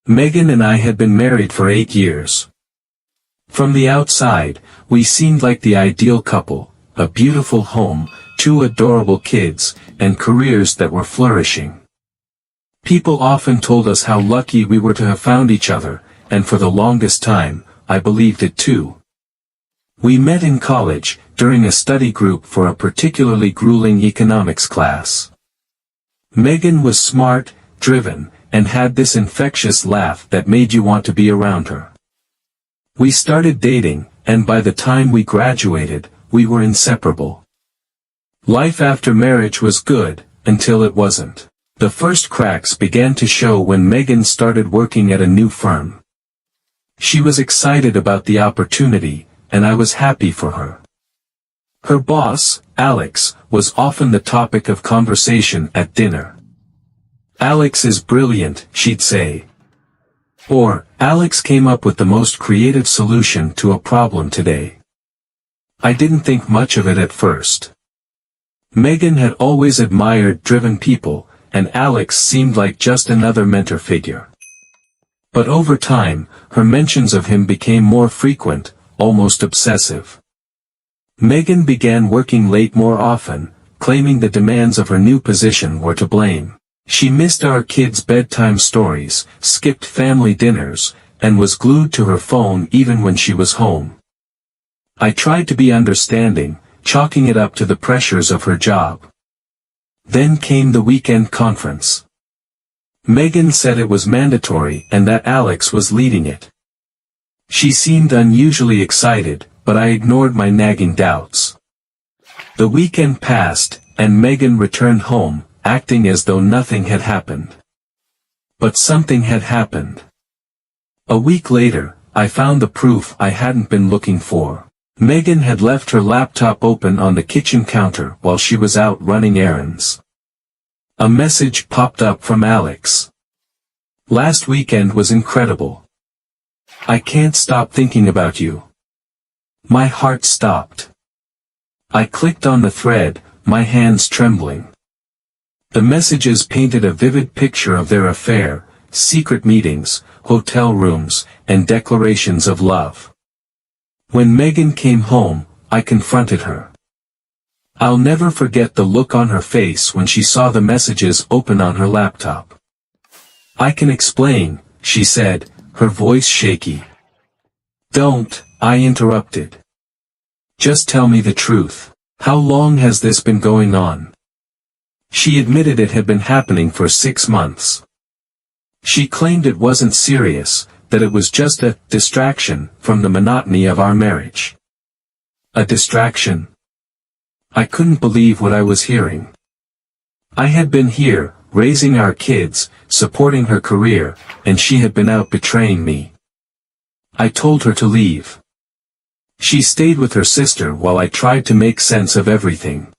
Megan and I had been married for 8 years. From the outside, we seemed like the ideal couple, a beautiful home, 2 adorable kids, and careers that were flourishing. People often told us how lucky we were to have found each other, and for the longest time, I believed it too. We met in college, during a study group for a particularly grueling economics class. Megan was smart, driven, and had this infectious laugh that made you want to be around her. We started dating, and by the time we graduated, we were inseparable. Life after marriage was good, until it wasn't. The first cracks began to show when Megan started working at a new firm. She was excited about the opportunity, and I was happy for her. Her boss, Alex, was often the topic of conversation at dinner. "Alex is brilliant," she'd say. Or, "Alex came up with the most creative solution to a problem today." I didn't think much of it at first. Megan had always admired driven people, and Alex seemed like just another mentor figure. But over time, her mentions of him became more frequent, almost obsessive. Megan began working late more often, claiming the demands of her new position were to blame. She missed our kids' bedtime stories, skipped family dinners, and was glued to her phone even when she was home. I tried to be understanding, chalking it up to the pressures of her job. Then came the weekend conference. Megan said it was mandatory and that Alex was leading it. She seemed unusually excited, but I ignored my nagging doubts. The weekend passed, and Megan returned home, acting as though nothing had happened. But something had happened. A week later, I found the proof I hadn't been looking for. Megan had left her laptop open on the kitchen counter while she was out running errands. A message popped up from Alex. "Last weekend was incredible. I can't stop thinking about you." My heart stopped. I clicked on the thread, my hands trembling. The messages painted a vivid picture of their affair, secret meetings, hotel rooms, and declarations of love. When Megan came home, I confronted her. I'll never forget the look on her face when she saw the messages open on her laptop. "I can explain," she said, her voice shaky. "Don't," I interrupted. "Just tell me the truth. How long has this been going on?" She admitted it had been happening for 6 months. She claimed it wasn't serious, that it was just a distraction from the monotony of our marriage. A distraction? I couldn't believe what I was hearing. I had been here, raising our kids, supporting her career, and she had been out betraying me. I told her to leave. She stayed with her sister while I tried to make sense of everything.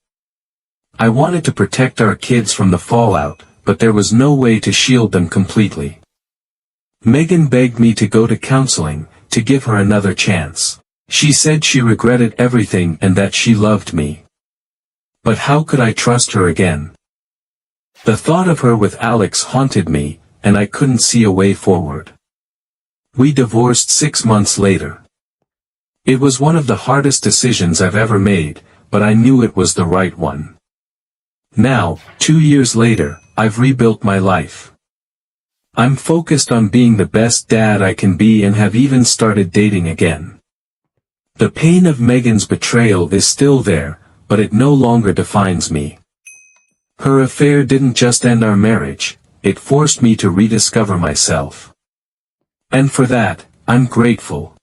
I wanted to protect our kids from the fallout, but there was no way to shield them completely. Megan begged me to go to counseling, to give her another chance. She said she regretted everything and that she loved me. But how could I trust her again? The thought of her with Alex haunted me, and I couldn't see a way forward. We divorced 6 months later. It was one of the hardest decisions I've ever made, but I knew it was the right one. Now, 2 years later, I've rebuilt my life. I'm focused on being the best dad I can be and have even started dating again. The pain of Megan's betrayal is still there, but it no longer defines me. Her affair didn't just end our marriage, it forced me to rediscover myself. And for that, I'm grateful.